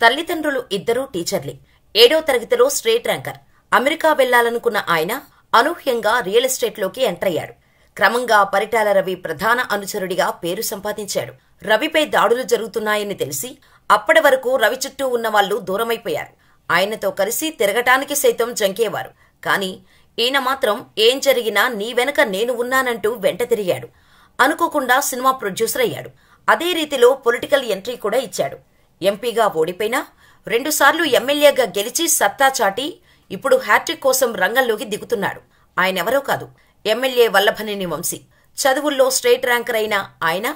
తల్లిదండ్రులు ఇద్దరూ టీచర్లే. 7వ తరగతిలో స్ట్రేట్ ర్యాంకర్. అమెరికా వెళ్లాలనుకున్న ఆయన అనూహ్యంగా రియల్ ఎస్టేట్లోకి ఎంటర్ అయ్యాడు. క్రమంగా పరిటాల రవి ప్రధాన అనుచరుడిగా పేరు సంపాదించాడు. రవిపై దాడులు జరుగుతున్నాయని తెలిసి అప్పటి వరకు రవి చుట్టూ ఉన్నవాళ్లు దూరమైపోయారు. ఆయనతో కలిసి తిరగటానికి సైతం జంకేవారు. కాని ఈయన మాత్రం ఏం జరిగినా నీ వెనక నేను ఉన్నానంటూ వెంట తిరిగాడు. అనుకోకుండా సినిమా ప్రొడ్యూసర్ అయ్యాడు. అదే రీతిలో పొలిటికల్ ఎంట్రీ కూడా ఇచ్చాడు. ఎంపీగా ఓడిపోయినా 2 సార్లు ఎమ్మెల్యేగా గెలిచి సత్తా చాటి ఇప్పుడు హ్యాట్రిక్ కోసం రంగంలోకి దిగుతున్నాడు. ఆయనెవరో కాదు, ఎమ్మెల్యే వల్లభనేని వంశీ. చదువుల్లో స్ట్రేట్ ర్యాంకర్ అయిన ఆయన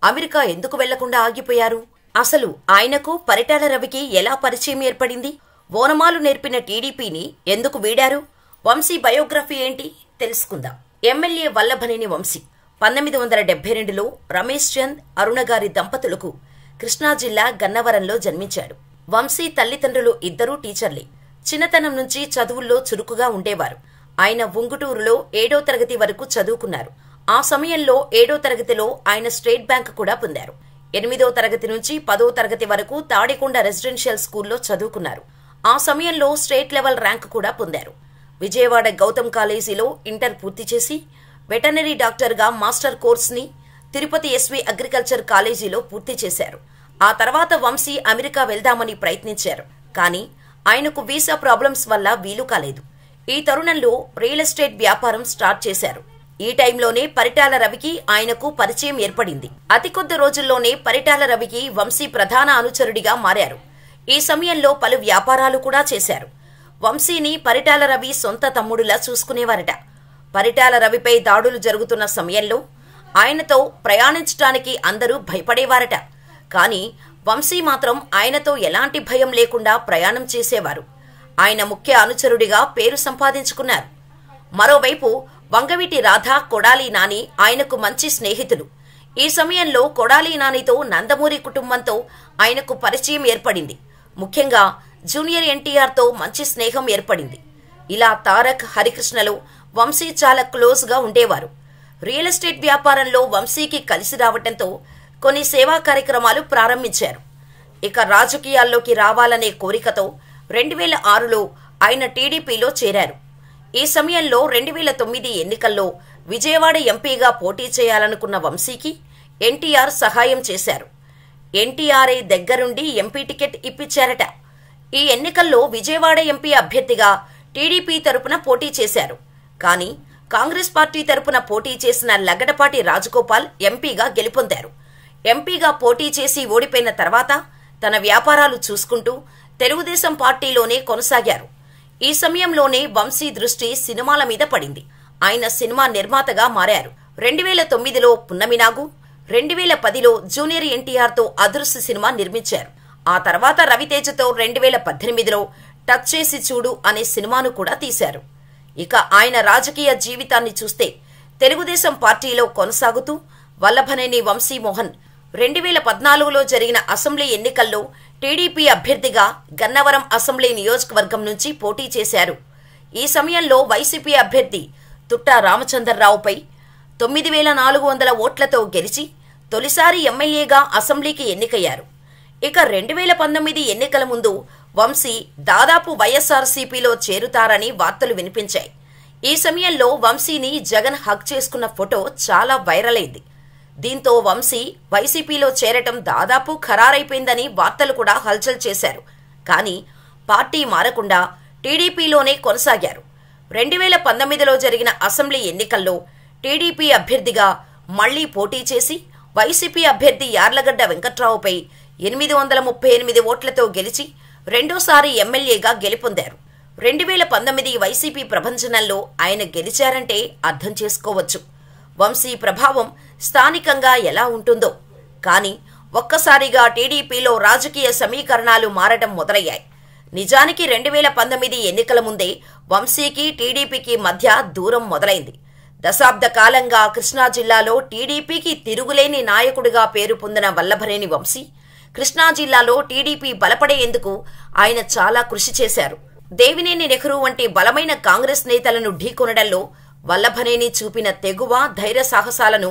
అమెరికా ఎందుకు వెళ్లకుండా ఆగిపోయారు? అసలు ఆయనకు పరిటాల రవికి ఎలా పరిచయం ఏర్పడింది? ఓనమాలు నేర్పిన టీడీపీని ఎందుకు వీడారు? వంశీ బయోగ్రఫీ ఏంటి తెలుసుకుందాం. ఎమ్మెల్యే వల్లభనేని వంశీ 1972లో రమేష్ చంద్, అరుణగారి దంపతులకు కృష్ణా జిల్లా గన్నవరంలో జన్మించాడు. వంశీ తల్లిదండ్రులు ఇద్దరూ టీచర్లే. చిన్నతనం నుంచి చదువుల్లో చురుకుగా ఉండేవారు. ఆయన ఉంగుటూరులో 7వ తరగతి వరకు చదువుకున్నారు. ఆ సమయంలో 7వ తరగతిలో ఆయన స్టేట్ బ్యాంక్ కూడా పొందారు. 8వ తరగతి నుంచి 10వ తరగతి వరకు తాడికొండ రెసిడెన్షియల్ స్కూల్లో చదువుకున్నారు. ఆ సమయంలో స్టేట్ లెవెల్ ర్యాంక్ కూడా పొందారు. విజయవాడ గౌతమ్ కాలేజీలో ఇంటర్ పూర్తి చేసి వెటర్నరీ డాక్టర్గా మాస్టర్ కోర్స్ని తిరుపతి ఎస్వి అగ్రికల్చర్ కాలేజీలో పూర్తి చేశారు. ఆ తర్వాత వంశీ అమెరికా వెళ్దామని ప్రయత్నించారు. కానీ ఆయనకు వీసా ప్రాబ్లమ్స్ వల్ల వీలు కాలేదు. ఈ తరుణంలో రియల్ ఎస్టేట్ వ్యాపారం స్టార్ట్ చేశారు. ఈ టైంలోనే పరిటాల రవికి ఆయనకు పరిచయం ఏర్పడింది. అతి కొద్ది రోజుల్లోనే పరిటాల రవికి వంశీ ప్రధాన అనుచరుడిగా మారారు. ఈ సమయంలో పలు వ్యాపారాలు కూడా చేశారు. వంశీని పరిటాల రవి సొంత తమ్ముడులా చూసుకునేవారట. పరిటాల రవిపై దాడులు జరుగుతున్న సమయంలో ఆయనతో ప్రయాణించటానికి అందరూ భయపడేవారట. కానీ వంశీ మాత్రం ఆయనతో ఎలాంటి భయం లేకుండా ప్రయాణం చేసేవారు. ఆయన ముఖ్య అనుచరుడిగా పేరు సంపాదించుకున్నారు. మరోవైపు వంగవీటి రాధ, కొడాలి నాని ఆయనకు మంచి స్నేహితులు. ఈ సమయంలో కొడాలి నానితో నందమూరి కుటుంబంతో ఆయనకు పరిచయం ఏర్పడింది. ముఖ్యంగా జూనియర్ ఎన్టీఆర్తో మంచి స్నేహం ఏర్పడింది. ఇలా తారక్, హరికృష్ణలో వంశీ చాలా క్లోజ్గా ఉండేవారు. రియల్ ఎస్టేట్ వ్యాపారంలో వంశీకి కలిసి రావటంతో కొన్ని సేవా కార్యక్రమాలు ప్రారంభించారు. ఇక రాజకీయాల్లోకి రావాలనే కోరికతో 2006లో ఆయన టీడీపీలో చేరారు. ఈ సమయంలో 2009 ఎన్నికల్లో విజయవాడ ఎంపీగా పోటీ చేయాలనుకున్న వంశీకి ఎన్టీఆర్ సహాయం చేశారు. ఎన్టీఆర్ఏ దగ్గరుండి ఎంపీ టికెట్ ఇప్పించారట. ఈ ఎన్నికల్లో విజయవాడ ఎంపీ అభ్యర్థిగా టీడీపీ తరపున పోటీ చేశారు. కానీ కాంగ్రెస్ పార్టీ తరపున పోటీ చేసిన లగడపాటి రాజగోపాల్ ఎంపీగా గెలుపొందారు. ఎంపీగా పోటీ చేసి ఓడిపోయిన తర్వాత తన వ్యాపారాలు చూసుకుంటూ తెలుగుదేశం పార్టీలోనే కొనసాగారు. ఈ సమయంలోనే వంశీ దృష్టి సినిమాల మీద పడింది. ఆయన సినిమా నిర్మాతగా మారారు. 2009లో పున్నమినాగు, 2010లో జూనియర్ ఎన్టీఆర్తో అదృశ్య సినిమా నిర్మించారు. ఆ తర్వాత రవితేజతో 2018లో టచ్ చేసి చూడు అనే సినిమాను కూడా తీశారు. ఇక ఆయన రాజకీయ జీవితాన్ని చూస్తే తెలుగుదేశం పార్టీలో కొనసాగుతూ వల్లభనేని వంశీమోహన్ 2014లో జరిగిన అసెంబ్లీ ఎన్నికల్లో టీడీపీ అభ్యర్థిగా గన్నవరం అసెంబ్లీ నియోజకవర్గం నుంచి పోటీ చేశారు. ఈ సమయంలో వైసీపీ అభ్యర్థి తుట్టా రామచంద్రరావుపై 9400 ఓట్లతో గెలిచి తొలిసారి ఎమ్మెల్యేగా అసెంబ్లీకి ఎన్నికయ్యారు. ఇక 2019 ఎన్నికల ముందు వంశీ దాదాపు వైఎస్ఆర్సీపీలో చేరుతారని వార్తలు వినిపించాయి. ఈ సమయంలో వంశీని జగన్ హగ్ చేసుకున్న ఫోటో చాలా వైరల్ అయింది. దీంతో వంశీ వైసీపీలో చేరటం దాదాపు ఖరారైపోయిందని వార్తలు కూడా హల్చల్ చేశారు. కానీ పార్టీ మారకుండా టీడీపీలోనే కొనసాగారు. 2019లో జరిగిన అసెంబ్లీ ఎన్నికల్లో టీడీపీ అభ్యర్థిగా మళ్లీ పోటీ చేసి వైసీపీ అభ్యర్థి యార్లగడ్డ వెంకట్రావుపై 838 ఓట్లతో గెలిచి రెండోసారి ఎమ్మెల్యేగా గెలుపొందారు. 2019 వైసీపీ ప్రభంజనంలో ఆయన గెలిచారంటే అర్థం చేసుకోవచ్చు వంశీ ప్రభావం స్థానికంగా ఎలా ఉంటుందో. కానీ ఒక్కసారిగా టీడీపీలో రాజకీయ సమీకరణాలు మారడం మొదలయ్యాయి. నిజానికి 2019 ఎన్నికల ముందే వంశీకి టీడీపీకి మధ్య దూరం మొదలైంది. దశాబ్ద కాలంగా కృష్ణా జిల్లాలో టీడీపీకి తిరుగులేని నాయకుడిగా పేరు పొందిన వల్లభనేని వంశీ కృష్ణా జిల్లాలో టీడీపీ బలపడేందుకు ఆయన చాలా కృషి చేశారు. దేవినేని నెహ్రూ వంటి బలమైన కాంగ్రెస్ నేతలను ఢీకొనడంలో వల్లభనేని చూపిన తెగువ, ధైర్య సాహసాలను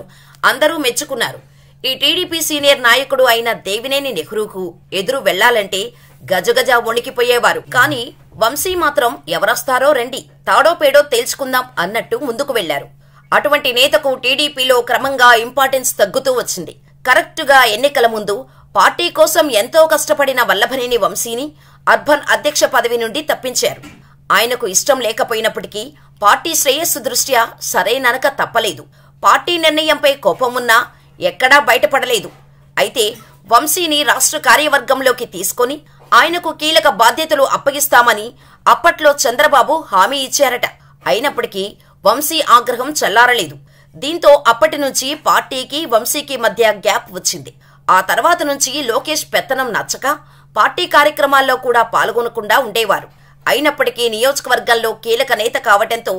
అందరూ మెచ్చుకున్నారు. ఈ టీడీపీ సీనియర్ నాయకుడు అయిన దేవినేని నెహ్రూకు ఎదురు వెళ్లాలంటే గజగజ వణికిపోయేవారు. కానీ వంశీ మాత్రం ఎవరొస్తారో రండి, తాడో పేడో తేల్చుకుందాం అన్నట్టు ముందుకు వెళ్లారు. అటువంటి నేతకు టీడీపీలో క్రమంగా ఇంపార్టెన్స్ తగ్గుతూ వచ్చింది. కరెక్టుగా ఎన్నికల ముందు పార్టీ కోసం ఎంతో కష్టపడిన వల్లభనేని వంశీని అర్బన్ అధ్యక్ష పదవి నుండి తప్పించారు. ఆయనకు ఇష్టం లేకపోయినప్పటికీ పార్టీ శ్రేయస్సు దృష్ట్యా సరైననక తప్పలేదు. పార్టీ నిర్ణయంపై కోపమున్నా ఎక్కడా బయటపడలేదు. అయితే వంశీని రాష్ట్ర కార్యవర్గంలోకి తీసుకొని ఆయనకు కీలక బాధ్యతలు అప్పగిస్తామని అప్పట్లో చంద్రబాబు హామీ ఇచ్చారట. అయినప్పటికీ వంశీ ఆగ్రహం చల్లారలేదు. దీంతో అప్పటి నుంచి పార్టీకి వంశీకి మధ్య గ్యాప్ వచ్చింది. ఆ తర్వాత నుంచి లోకేష్ పెత్తనం నచ్చక పార్టీ కార్యక్రమాల్లో కూడా పాల్గొనకుండా ఉండేవారు. అయినప్పటికీ నియోజకవర్గంలో కీలక నేత కావటంతో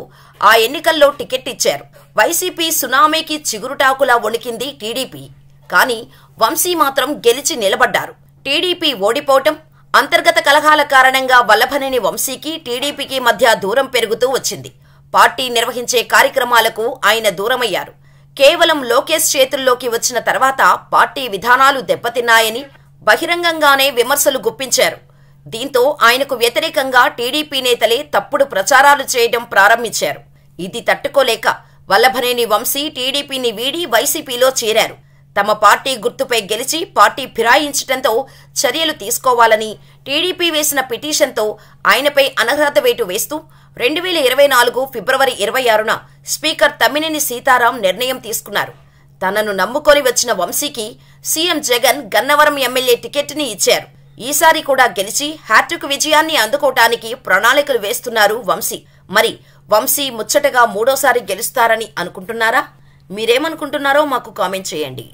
ఆ ఎన్నికల్లో టికెట్ ఇచ్చారు. వైసీపీ సునామీకి చిగురుటాకులా వణికింది టీడీపీ. కానీ వంశీ మాత్రం గెలిచి నిలబడ్డారు. టీడీపీ ఓడిపోవటం, అంతర్గత కలహాల కారణంగా వల్లభనేని వంశీకి టీడీపీకి మధ్య దూరం పెరుగుతూ వచ్చింది. పార్టీ నిర్వహించే కార్యక్రమాలకు ఆయన దూరమయ్యారు. కేవలం లోకేష్ చేతుల్లోకి వచ్చిన తర్వాత పార్టీ విధానాలు దెబ్బతిన్నాయని బహిరంగంగానే విమర్శలు గుప్పించారు. దీంతో ఆయనకు వ్యతిరేకంగా టీడీపీ నేతలే తప్పుడు ప్రచారాలు చేయడం ప్రారంభించారు. ఇది తట్టుకోలేక వల్లభనేని వంశీ టీడీపీని వీడి వైసీపీలో చేరారు. తమ పార్టీ గుర్తుపై గెలిచి పార్టీ ఫిరాయించడంతో చర్యలు తీసుకోవాలని టీడీపీ వేసిన పిటిషన్తో ఆయనపై అనర్హత వేటు వేస్తూ 2024 ఫిబ్రవరి 26న స్పీకర్ తమ్మినేని సీతారాం నిర్ణయం తీసుకున్నారు. తనను నమ్ముకొని వచ్చిన వంశీకి సీఎం జగన్ గన్నవరం ఎమ్మెల్యే టికెట్ని ఇచ్చారు. ఈసారి కూడా గెలిచి హ్యాట్రిక్ విజయాన్ని అందుకోవటానికి ప్రణాళికలు వేస్తున్నారు వంశీ. మరి వంశీ ముచ్చటగా మూడోసారి గెలుస్తారని అనుకుంటున్నారా? మీరేమనుకుంటున్నారో మాకు కామెంట్ చేయండి.